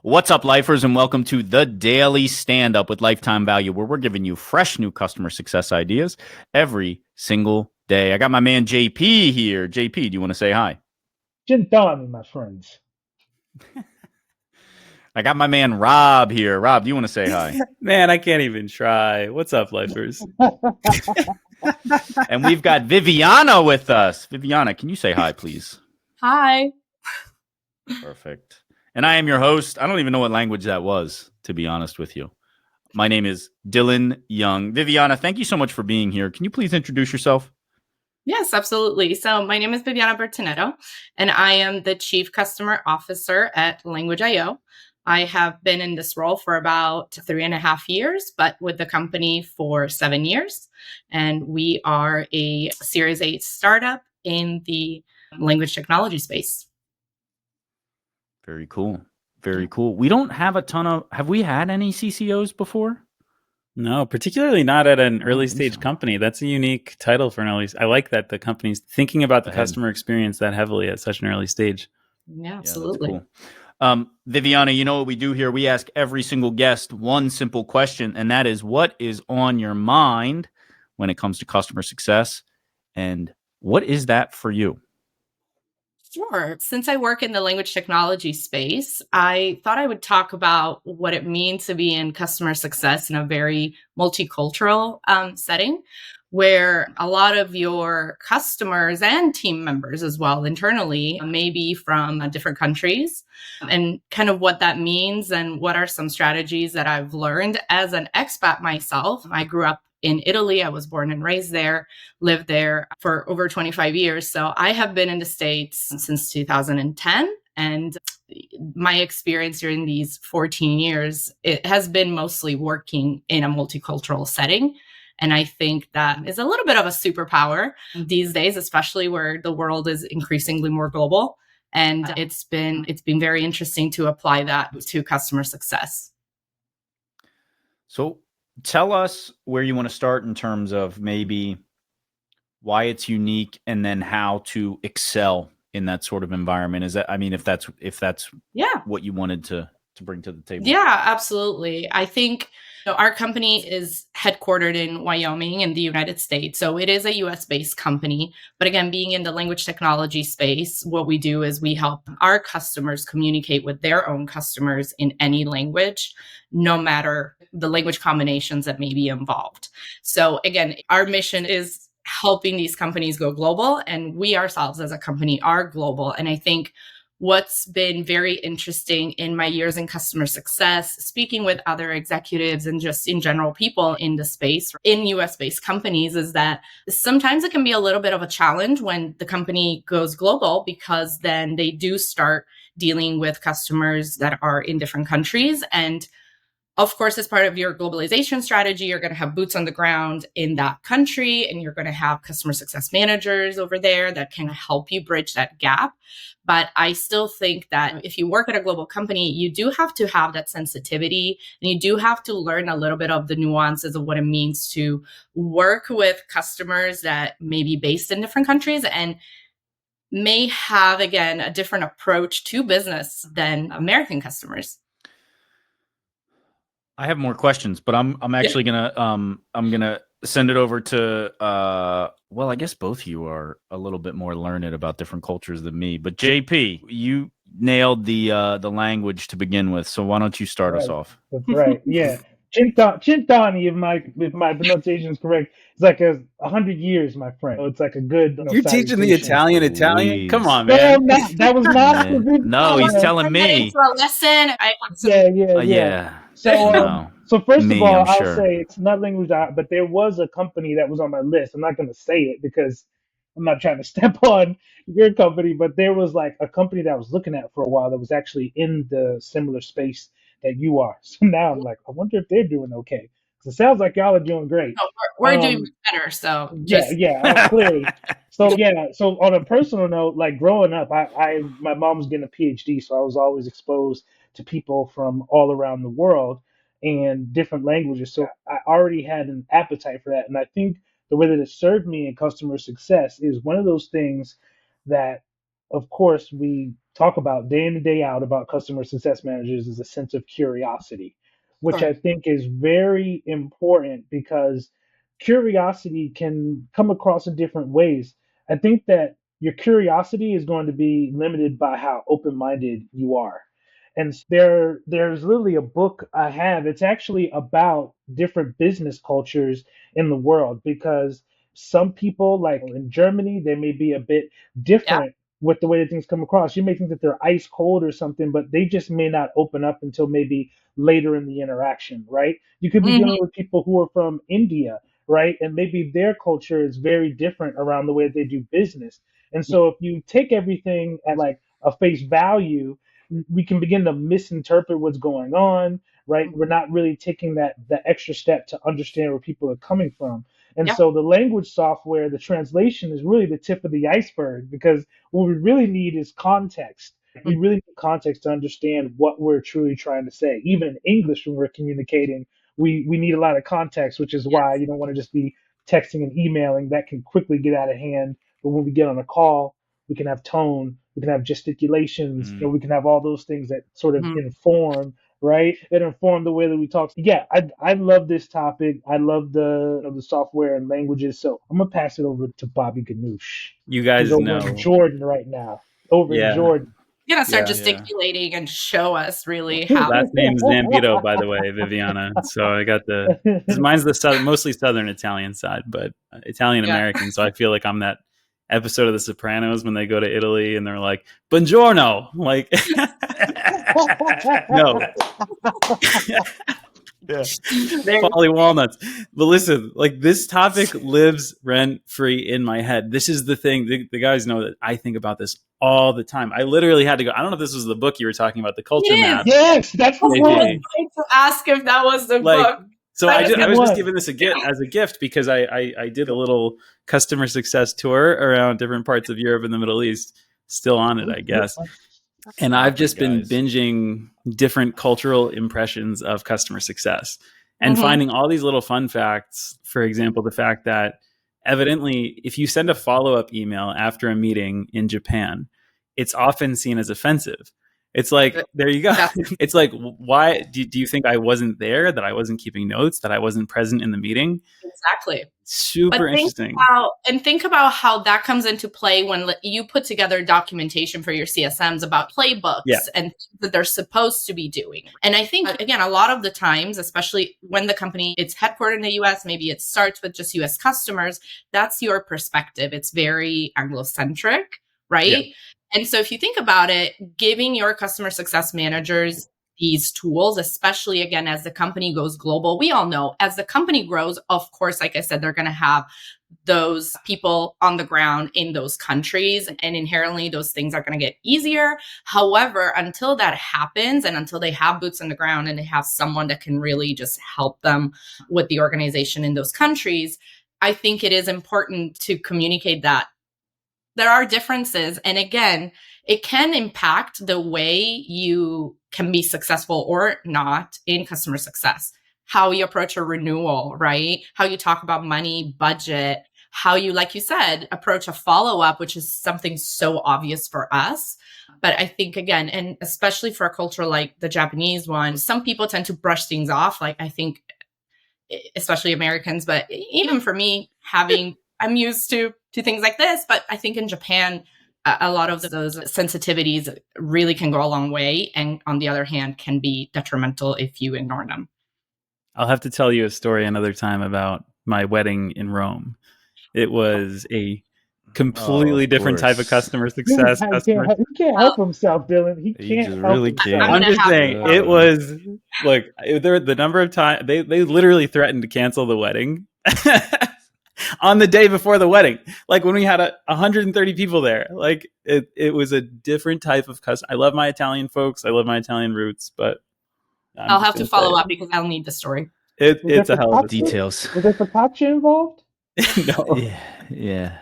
What's up, lifers, and welcome to the Daily Stand-Up with Lifetime Value, where we're giving you fresh new customer success ideas every single day. I got my man JP here. JP, do you want to say hi? Gentani, my friends. I got my man Rob here. Rob, do you want to say hi? Man, I can't even try. What's up, lifers? And we've got Viviana with us. Viviana, can you say hi, please? Hi. Perfect. And I am your host. I don't even know what language that was, to be honest with you. My name is Dylan Young. Viviana, thank you so much for being here. Can you please introduce yourself? Yes, absolutely. So my name is Viviana Bertinetto, and I am the Chief Customer Officer at Language.io. I have been in this role for about 3.5 years, but with the company for 7 years. And we are a Series 8 startup in the language technology space. Very cool. Very cool. We don't have a ton of, have we had any CCOs before? No, particularly not at an early stage company. That's a unique title for an early. I like that the company's thinking about the customer experience that heavily at such an early stage. Yeah, absolutely. Yeah, that's cool. Viviana, you know what we do here? We ask every single guest one simple question, and that is, what is on your mind when it comes to customer success? And what is that for you? Sure. Since I work in the language technology space, I thought I would talk about what it means to be in customer success in a very multicultural setting, where a lot of your customers and team members as well internally may be from different countries, and kind of what that means and what are some strategies that I've learned as an expat myself. I grew up in Italy. I was born and raised there, lived there for over 25 years. So I have been in the States since 2010. And my experience during these 14 years, it has been mostly working in a multicultural setting. And I think that is a little bit of a superpower these days, especially where the world is increasingly more global. And it's been very interesting to apply that to customer success. So tell us where you want to start in terms of maybe why it's unique and then how to excel in that sort of environment. Is that, I mean, if that's what you wanted to bring to the table. Yeah, absolutely. I think our company is headquartered in Wyoming in the United States. So it is a US based company. But again, being in the language technology space, what we do is we help our customers communicate with their own customers in any language, no matter the language combinations that may be involved. So again, our mission is helping these companies go global, and we ourselves as a company are global. And I think what's been very interesting in my years in customer success, speaking with other executives and just in general people in the space, in US-based companies, is that sometimes it can be a little bit of a challenge when the company goes global, because then they do start dealing with customers that are in different countries. And of course, as part of your globalization strategy, you're going to have boots on the ground in that country, and you're going to have customer success managers over there that can help you bridge that gap. But I still think that if you work at a global company, you do have to have that sensitivity, and you do have to learn a little bit of the nuances of what it means to work with customers that may be based in different countries and may have, again, a different approach to business than American customers. I have more questions, but I'm actually gonna send it over to well, I guess both of you are a little bit more learned about different cultures than me. But JP, you nailed the language to begin with, so why don't you start us off? That's right. Yeah. Chintani, if my pronunciation is correct, it's like 100 years, my friend. So it's like a good. You're teaching the Italian. Please. Come on, No, man. that was not. No, he's telling me. For a lesson. Yeah. So first of all, I'll say it's not language, but there was a company that was on my list. I'm not going to say it because I'm not trying to step on your company, but there was like a company that I was looking at for a while that was actually in the similar space that you are. So now I'm like, I wonder if they're doing okay. Because it sounds like y'all are doing great. No, we're doing better. So clearly. So on a personal note, like growing up, my mom was getting a PhD, so I was always exposed to people from all around the world and different languages. So I already had an appetite for that. And I think the way that it served me in customer success is one of those things that, of course, we talk about day in and day out about customer success managers is a sense of curiosity, which I think is very important because curiosity can come across in different ways. I think that your curiosity is going to be limited by how open-minded you are. And there's literally a book I have. It's actually about different business cultures in the world because some people, like in Germany, they may be a bit different with the way that things come across. You may think that they're ice cold or something, but they just may not open up until maybe later in the interaction, right? You could be dealing with people who are from India, right? And maybe their culture is very different around the way they do business. And so if you take everything at like a face value, we can begin to misinterpret what's going on, right? We're not really taking that extra step to understand where people are coming from. And so the language software, the translation is really the tip of the iceberg because what we really need is context. We really need context to understand what we're truly trying to say. Even in English, when we're communicating, we need a lot of context, which is why you don't want to just be texting and emailing. That can quickly get out of hand. But when we get on a call, we can have tone, we can have gesticulations, we can have all those things that sort of inform, right? That inform the way that we talk. Yeah, I love this topic. I love the software and languages. So I'm gonna pass it over to Bobby Ganoush. You guys He's know over in Jordan right now. In Jordan. You're gonna start gesticulating and show us really how. Last name's Zambito, by the way, Viviana. So I got mine's the mostly Southern Italian side, but Italian American. So I feel like I'm that episode of The Sopranos when they go to Italy and they're like, "Buongiorno," like, no. Folly walnuts. But listen, like this topic lives rent free in my head. This is the thing. The guys know that I think about this all the time. I literally had to go. I don't know if this was the book you were talking about, the culture map. Yes, that's the one. I was going to ask if that was the book. So I was just giving this as a gift because I did a little customer success tour around different parts of Europe and the Middle East. Still on it, I guess. And I've just been binging different cultural impressions of customer success and finding all these little fun facts. For example, the fact that evidently, if you send a follow-up email after a meeting in Japan, it's often seen as offensive. It's like, there you go. It's like, why do you think I wasn't there, that I wasn't keeping notes, that I wasn't present in the meeting? Exactly. Super interesting. Think about how that comes into play when you put together documentation for your CSMs about playbooks and that they're supposed to be doing. And I think, again, a lot of the times, especially when the company it's headquartered in the US, maybe it starts with just US customers, that's your perspective. It's very Anglo-centric, right? Yeah. And so if you think about it, giving your customer success managers these tools, especially again, as the company goes global, we all know as the company grows, of course, like I said, they're going to have those people on the ground in those countries, and inherently those things are going to get easier. However, until that happens and until they have boots on the ground and they have someone that can really just help them with the organization in those countries, I think it is important to communicate that there are differences. And again, it can impact the way you can be successful or not in customer success, how you approach a renewal, right? How you talk about money, budget, how you, like you said, approach a follow-up, which is something so obvious for us. But I think, again, and especially for a culture like the Japanese one, some people tend to brush things off. Like, I think, especially Americans, but even for me, I'm used to things like this, but I think in Japan, a lot of those sensitivities really can go a long way. And on the other hand, can be detrimental if you ignore them. I'll have to tell you a story another time about my wedding in Rome. It was a completely different type of customer success. He can't help himself, Dylan. He can't really can't. I'm just saying, it was like the number of times they literally threatened to cancel the wedding. On the day before the wedding, like when we had 130 people there, like it was a different type of customer. I love my Italian folks. I love my Italian roots, but I'll have to follow up because I'll need the story. It's a hell of details. Was there focaccia involved? No. Yeah.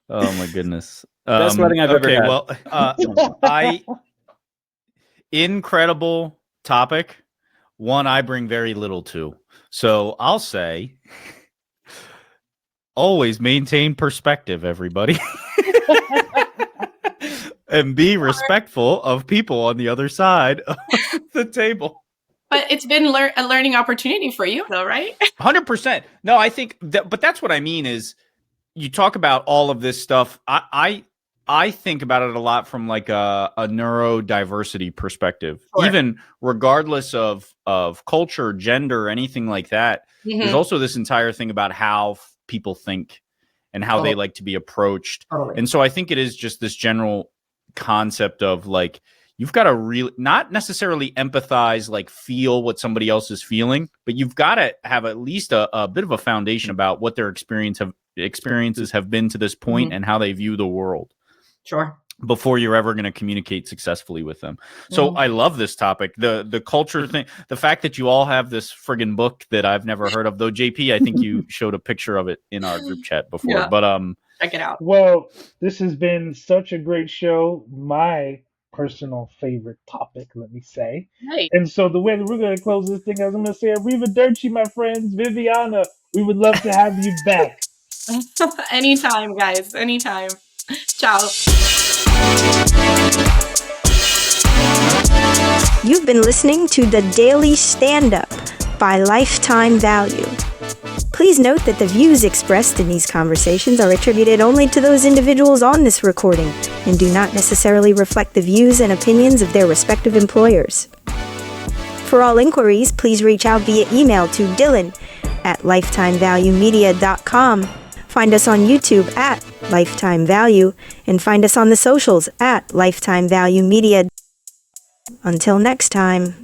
Oh my goodness. Best wedding I've ever had. Well, incredible topic. One I bring very little to. So I'll say, always maintain perspective, everybody. and be respectful of people on the other side of the table. But it's been a learning opportunity for you, though, right? 100%. No, I think but that's what I mean is you talk about all of this stuff. I think about it a lot from like a neurodiversity perspective, sure. Even regardless of culture, gender, anything like that. Mm-hmm. There's also this entire thing about how people think and how they like to be approached. Totally. And so I think it is just this general concept of like, you've got to really not necessarily empathize, like feel what somebody else is feeling, but you've got to have at least a bit of a foundation about what their experiences have been to this point, mm-hmm. and how they view the world. Sure. Before you're ever going to communicate successfully with them. So I love this topic, the culture thing, the fact that you all have this friggin' book that I've never heard of, though. JP, I think you showed a picture of it in our group chat before, yeah. But check it out. Well, this has been such a great show. My personal favorite topic, let me say. Right. And so the way that we're going to close this thing, I'm going to say, arrivederci, my friends. Viviana, we would love to have you back. Anytime, guys. Anytime. Ciao. You've been listening to The Daily Stand-Up by Lifetime Value. Please note that the views expressed in these conversations are attributed only to those individuals on this recording and do not necessarily reflect the views and opinions of their respective employers. For all inquiries, please reach out via email to dylan@lifetimevaluemedia.com. Find us on YouTube at Lifetime Value, and find us on the socials at Lifetime Value Media. Until next time.